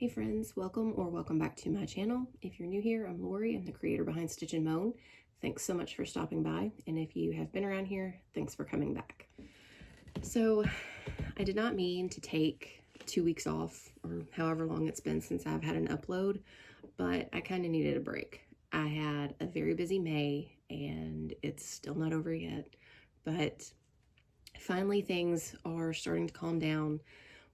friends, welcome back to my channel. If you're new here, I'm Lori. I'm the creator behind Stitch and Moan. Thanks so much for stopping by, and if you have been around here, thanks for coming back. So I did not mean to take 2 weeks off, or however long it's been since I've had an upload, but I kind of needed a break. I had a very busy May, and it's still not over yet, but finally things are starting to calm down.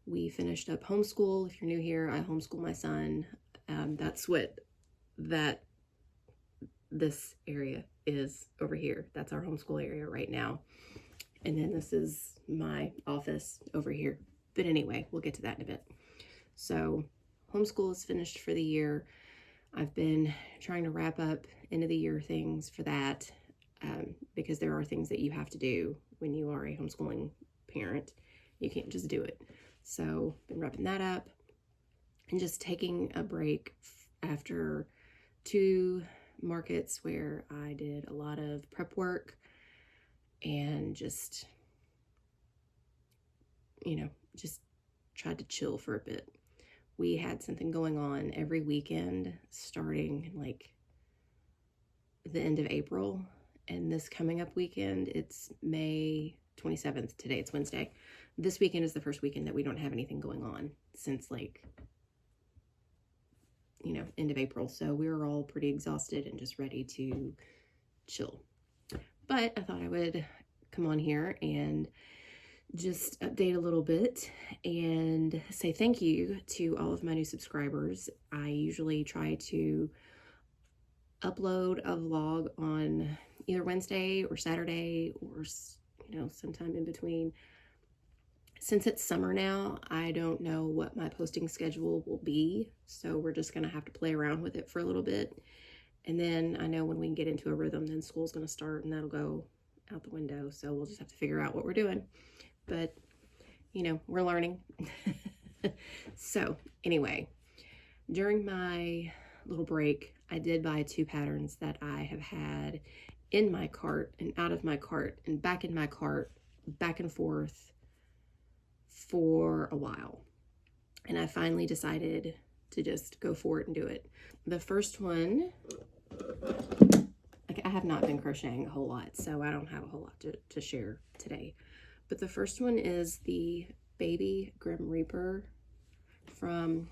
We finished up homeschool. If you're new here, I homeschool my son. That's what this area is over here. That's our homeschool area right now. And then this is my office over here. But anyway, we'll get to that in a bit. So homeschool is finished for the year. I've been trying to wrap up end of the year things for that because there are things that you have to do when you are a homeschooling parent. You can't just do it. So been wrapping that up and just taking a break after 2 markets where I did a lot of prep work and just tried to chill for a bit. We had something going on every weekend starting like the end of April, and this coming up weekend, it's May 27th. Today it's Wednesday. This weekend is the first weekend that we don't have anything going on since end of April. So we were all pretty exhausted and just ready to chill. But I thought I would come on here and just update a little bit and say thank you to all of my new subscribers. I usually try to upload a vlog on either Wednesday or Saturday or sometime in between. Since it's summer now, I don't know what my posting schedule will be, so we're just going to have to play around with it for a little bit. And then I know when we can get into a rhythm, then school's going to start and that'll go out the window, so we'll just have to figure out what we're doing. But, we're learning. So, anyway, during my little break, I did buy 2 patterns that I have had in my cart and out of my cart and back in my cart, back and forth for a while. And I finally decided to just go for it and do it. The first one, I have not been crocheting a whole lot, so I don't have a whole lot to share today. But the first one is the Baby Grim Reaper from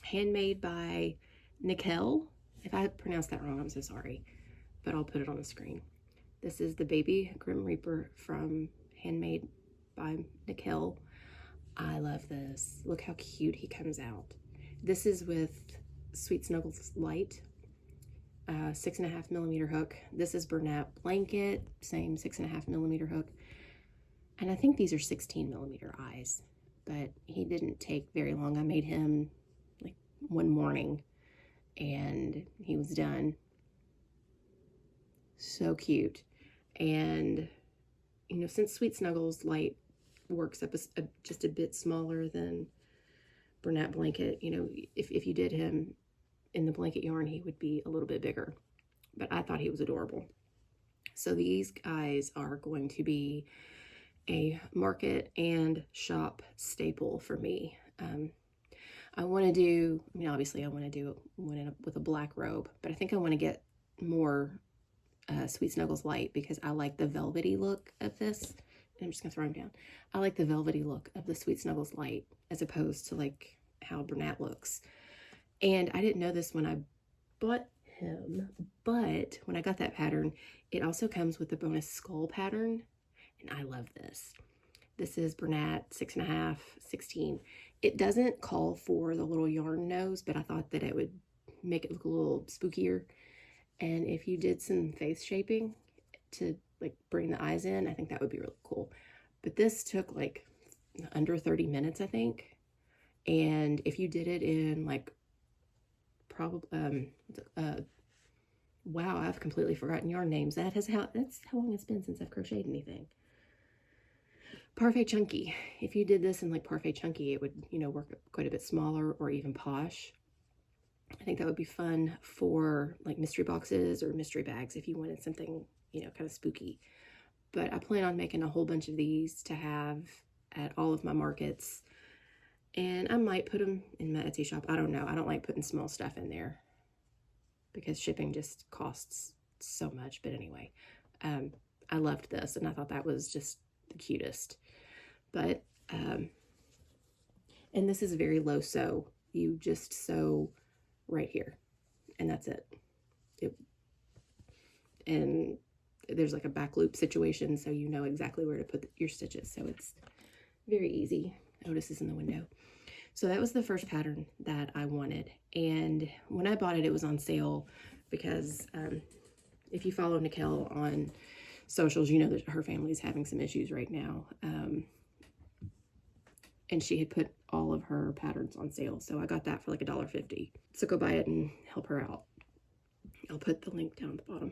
Handmade by Nickel. If I pronounced that wrong, I'm so sorry, but I'll put it on the screen. This is the Baby Grim Reaper from Handmade by Nickel. I love this. Look how cute he comes out. This is with Sweet Snuggles Light, 6.5 millimeter hook. This is Bernat Blanket, same 6.5 millimeter hook. And I think these are 16 millimeter eyes, but he didn't take very long. I made him like one morning and he was done. So cute. And, since Sweet Snuggles Light works up just a bit smaller than Bernat Blanket, if you did him in the blanket yarn, he would be a little bit bigger. But I thought he was adorable. So these guys are going to be a market and shop staple for me. I want to do, obviously I want to do one with a black robe, but I think I want to get more Sweet Snuggles Light because I like the velvety look of this. I'm just gonna throw him down. I like the velvety look of the Sweet Snuggles Light as opposed to like how Bernat looks. And I didn't know this when I bought him, but when I got that pattern, it also comes with the bonus skull pattern. And I love this. This is Bernat 6.5, 16. It doesn't call for the little yarn nose, but I thought that it would make it look a little spookier. And if you did some face shaping to bring the eyes in, I think that would be really cool. But this took like under 30 minutes, I think. And if you did it in wow, I've completely forgotten yarn names. That's how long it's been since I've crocheted anything. Parfait Chunky. If you did this in Parfait Chunky, it would, work quite a bit smaller or even posh. I think that would be fun for mystery boxes or mystery bags if you wanted something, kind of spooky. But I plan on making a whole bunch of these to have at all of my markets And I might put them in my Etsy shop. I don't know. I don't like putting small stuff in there because shipping just costs so much. But anyway, I loved this, and I thought that was just the cutest. But, and this is very low sew. You just sew right here, and that's it. And there's like a back loop situation, so you know exactly where to put your stitches. So it's very easy. Otis is in the window. So that was the first pattern that I wanted. And when I bought it, it was on sale because if you follow Nicole on socials, you know that her family's having some issues right now. And she had put all of her patterns on sale. So I got that for like $1.50. So go buy it and help her out. I'll put the link down at the bottom.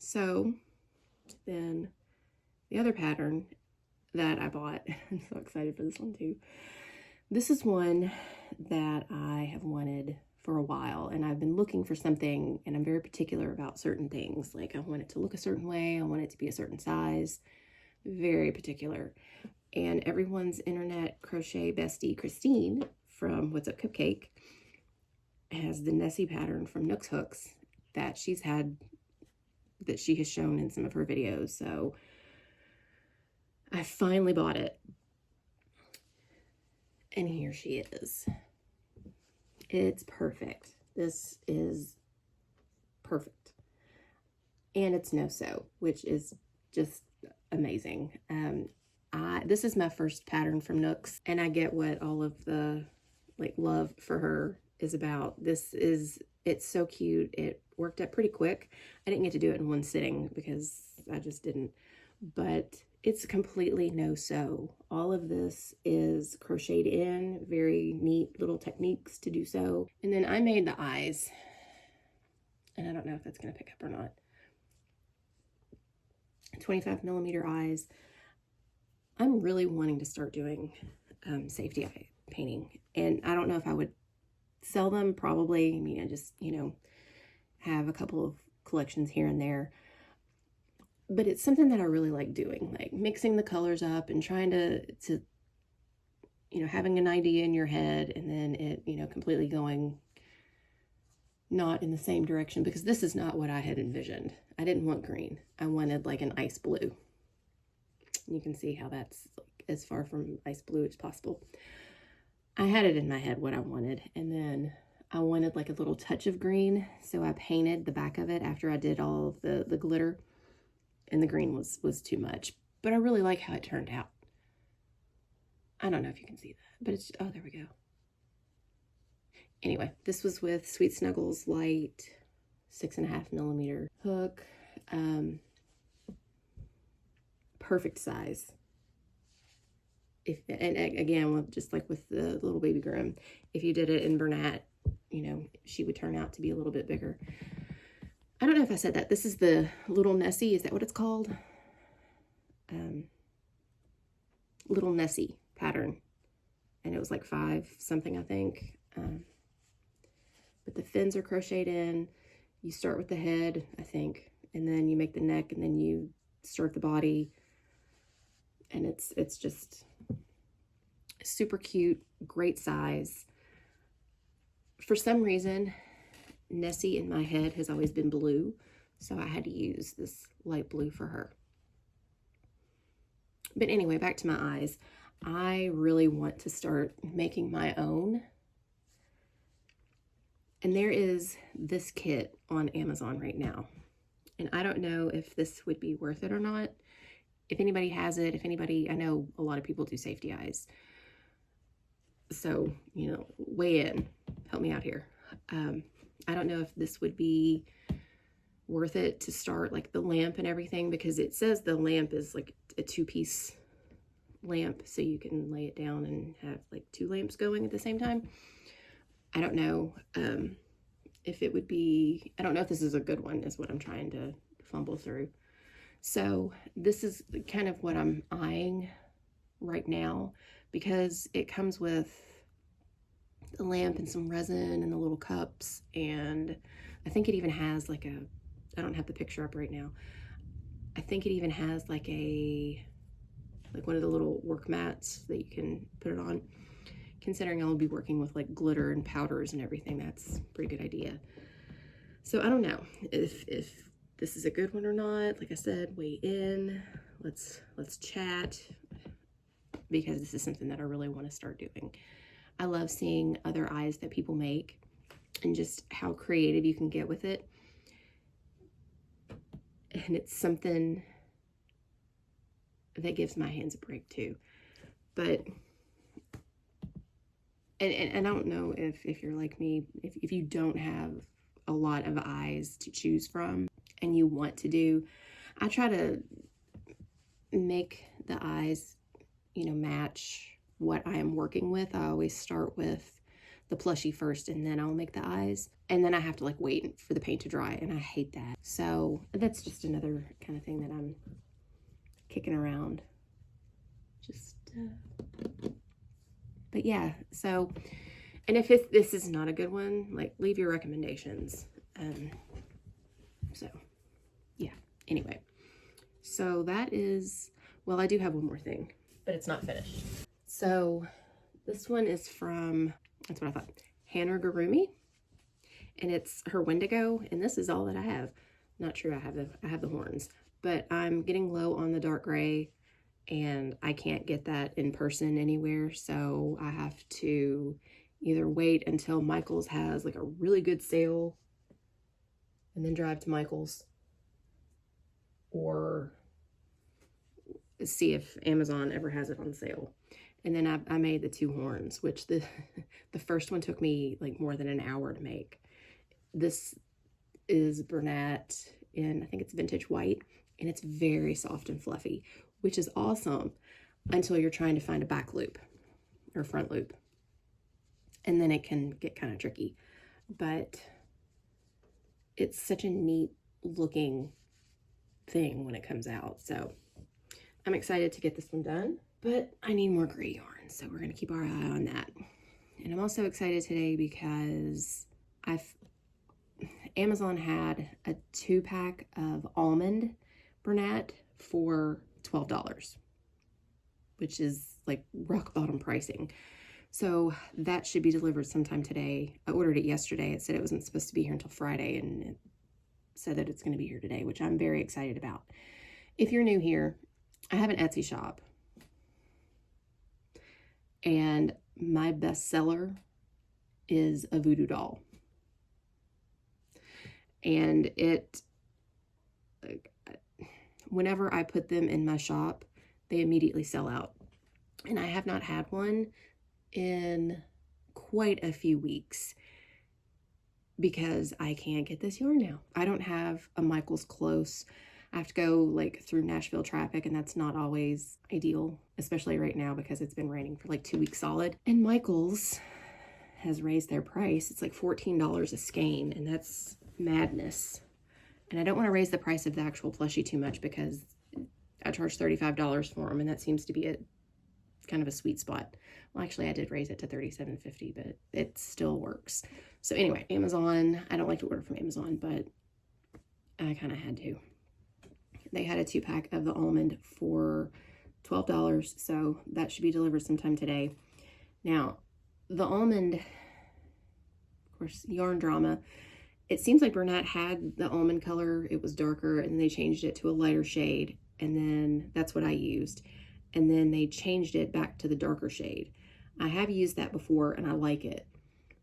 So then the other pattern that I bought, I'm so excited for this one too. This is one that I have wanted for a while, and I've been looking for something, and I'm very particular about certain things. Like I want it to look a certain way, I want it to be a certain size, very particular. And everyone's internet crochet bestie, Christine from What's Up Cupcake, has the Nessie pattern from Nooks Hooks that she's had, that she has shown in some of her videos. So I finally bought it. And here she is. It's perfect. This is perfect. And it's no sew, which is just amazing. This is my first pattern from Nooks, and I get what all of the like love for her is about. It's so cute. It worked up pretty quick. I didn't get to do it in one sitting because I just didn't, but it's completely no sew. All of this is crocheted in, very neat little techniques to do so. And then I made the eyes, and I don't know if that's going to pick up or not. 25mm eyes. I'm really wanting to start doing safety eye painting, and I don't know if I would sell them. Probably. I mean, I just, have a couple of collections here and there. But it's something that I really like doing, like mixing the colors up and trying to having an idea in your head and then it, completely going not in the same direction, because this is not what I had envisioned. I didn't want green. I wanted like an ice blue. You can see how that's like as far from ice blue as possible. I had it in my head what I wanted, and then I wanted like a little touch of green, so I painted the back of it after I did all of the glitter, and the green was too much. But I really like how it turned out. I don't know if you can see that, but it's, oh, there we go. Anyway, this was with Sweet Snuggles Light 6.5mm hook. Perfect size. And again, just like with the little baby Grimm, if you did it in Bernat, she would turn out to be a little bit bigger. I don't know if I said that. This is the Little Nessie. Is that what it's called? Little Nessie pattern. And it was like 5 something, I think. But the fins are crocheted in. You start with the head, I think, and then you make the neck, and then you start the body. And it's just super cute, great size. For some reason, Nessie in my head has always been blue, so I had to use this light blue for her. But anyway, back to my eyes. I really want to start making my own. And there is this kit on Amazon right now. And I don't know if this would be worth it or not. If anybody has it, I know a lot of people do safety eyes. So, weigh in, help me out here. I don't know if this would be worth it to start like the lamp and everything, because it says the lamp is like a 2-piece lamp, so you can lay it down and have like 2 lamps going at the same time. I don't know if it would be, I don't know if this is a good one, is what I'm trying to fumble through. So this is kind of what I'm eyeing right now, because it comes with the lamp and some resin and the little cups, and I think it even has like I don't have the picture up right now. I think it even has like one of the little work mats that you can put it on. considering I'll be working with like glitter and powders and everything. That's a pretty good idea. So I don't know if this is a good one or not. Like I said, weigh in. Let's chat, because this is something that I really want to start doing. I love seeing other eyes that people make and just how creative you can get with it. And it's something that gives my hands a break too. But and I don't know if you're like me, if you don't have a lot of eyes to choose from and you want to do, I try to make the eyes, you know, match what I am working with. I always start with the plushie first and then I'll make the eyes, and then I have to like wait for the paint to dry, and I hate that. So that's just another kind of thing that I'm kicking around. Just but yeah, so, and if this is not a good one, like, leave your recommendations. So yeah, anyway, so that is, well, I do have one more thing, but it's not finished. So this one is from, that's what I thought, Hannah Garumi, and it's her Wendigo, and this is all that I have. Not true, I have the horns, but I'm getting low on the dark gray, and I can't get that in person anywhere, so I have to either wait until Michael's has like a really good sale and then drive to Michael's, or see if Amazon ever has it on sale. And then I made the two horns, which the first one took me like more than an hour to make. This is Bernat in, I think it's vintage white, and it's very soft and fluffy, which is awesome until you're trying to find a back loop or front loop. And then it can get kind of tricky, but it's such a neat looking thing when it comes out. So I'm excited to get this one done, but I need more gray yarn, so we're going to keep our eye on that. And I'm also excited today because Amazon had a 2-pack of almond Bernat for $12, which is like rock bottom pricing. So that should be delivered sometime today. I ordered it yesterday. It said it wasn't supposed to be here until Friday, and it said that it's going to be here today, which I'm very excited about. If you're new here, I have an Etsy shop, and my best seller is a voodoo doll. And whenever I put them in my shop, they immediately sell out. And I have not had one in quite a few weeks because I can't get this yarn now. I don't have a Michael's close. I have to go like through Nashville traffic, and that's not always ideal, especially right now because it's been raining for like 2 weeks solid. And Michael's has raised their price. It's like $14 a skein, and that's madness. And I don't want to raise the price of the actual plushie too much because I charge $35 for them, and that seems to be a kind of a sweet spot. Well, actually, I did raise it to $37.50, but it still works. So anyway, Amazon, I don't like to order from Amazon, but I kind of had to. They had a 2-pack of the almond for $12, so that should be delivered sometime today. Now, the almond, of course, yarn drama. It seems like Bernat had the almond color. It was darker, and they changed it to a lighter shade, and then that's what I used. And then they changed it back to the darker shade. I have used that before, and I like it.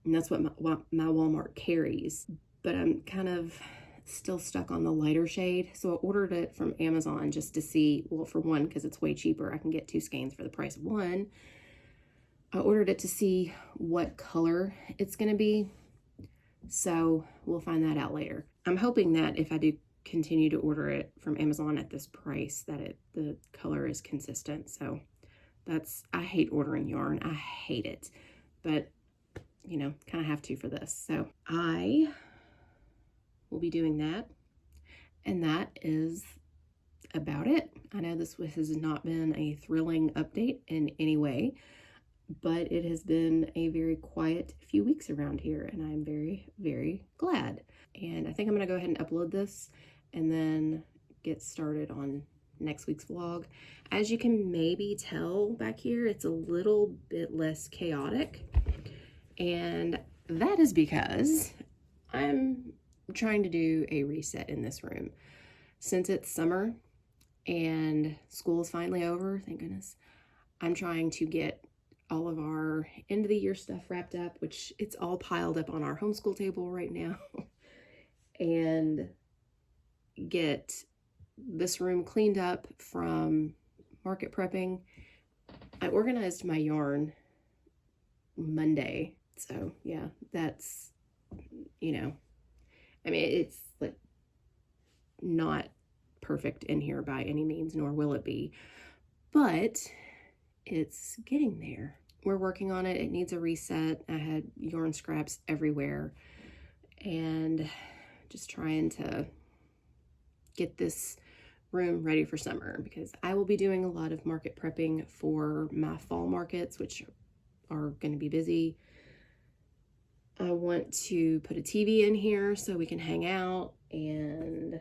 And that's what my Walmart carries. But I'm kind of still stuck on the lighter shade. So I ordered it from Amazon just to see, well, for one, because it's way cheaper. I can get 2 skeins for the price of one. I ordered it to see what color it's going to be. So we'll find that out later. I'm hoping that if I do continue to order it from Amazon at this price, that the color is consistent. So I hate ordering yarn. I hate it. But, you know, kind of have to for this. So I will be doing that. And that is about it. I know this has not been a thrilling update in any way, but it has been a very quiet few weeks around here, and I'm very, very glad. And I think I'm going to go ahead and upload this and then get started on next week's vlog. As you can maybe tell back here, it's a little bit less chaotic, and that is because I'm trying to do a reset in this room. Since it's summer and school is finally over, thank goodness, I'm trying to get all of our end of the year stuff wrapped up, which it's all piled up on our homeschool table right now, and get this room cleaned up from market prepping. I organized my yarn Monday, so yeah, that's, you know, I mean, it's like not perfect in here by any means, nor will it be, but it's getting there. We're working on it. It needs a reset. I had yarn scraps everywhere, and just trying to get this room ready for summer, because I will be doing a lot of market prepping for my fall markets, which are going to be busy. I want to put a TV in here so we can hang out, and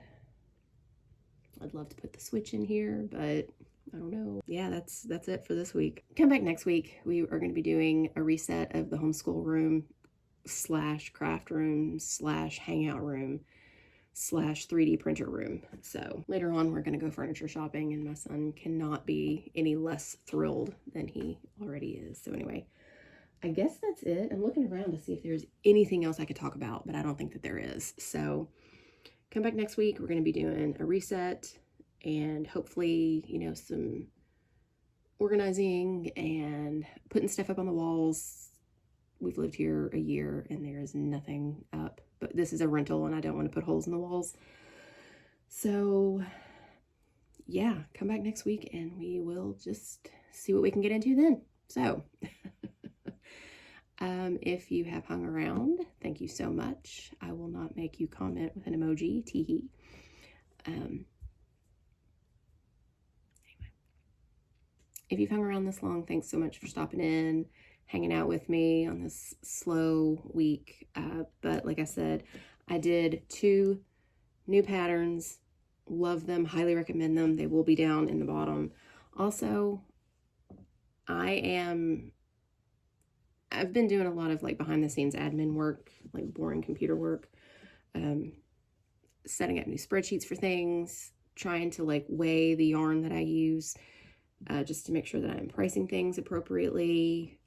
I'd love to put the switch in here, but I don't know. Yeah, that's it for this week. Come back next week. We are going to be doing a reset of the homeschool room / craft room / hangout room / 3D printer room. So later on, we're going to go furniture shopping, and my son cannot be any less thrilled than he already is. So anyway, I guess that's it. I'm looking around to see if there's anything else I could talk about, but I don't think that there is. So come back next week. We're going to be doing a reset, and hopefully, you know, some organizing and putting stuff up on the walls. We've lived here a year and there is nothing up, but this is a rental and I don't want to put holes in the walls. So yeah, come back next week and we will just see what we can get into then. So if you have hung around, thank you so much. I will not make you comment with an emoji, teehee. If you've hung around this long, thanks so much for stopping in, hanging out with me on this slow week. But like I said, I did 2 new patterns. Love them, highly recommend them. They will be down in the bottom. Also, I've been doing a lot of like behind the scenes admin work, like boring computer work, setting up new spreadsheets for things, trying to like weigh the yarn that I use, just to make sure that I'm pricing things appropriately,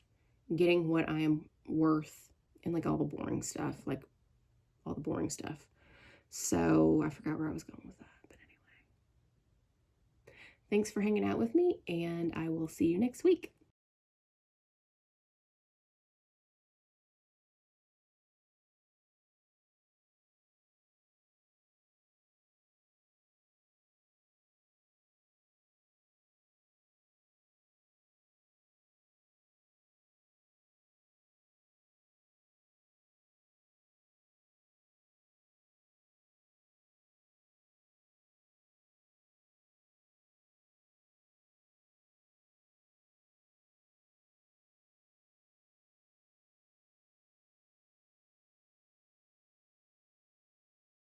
getting what I am worth, and like all the boring stuff, So I forgot where I was going with that, but anyway. Thanks for hanging out with me, and I will see you next week.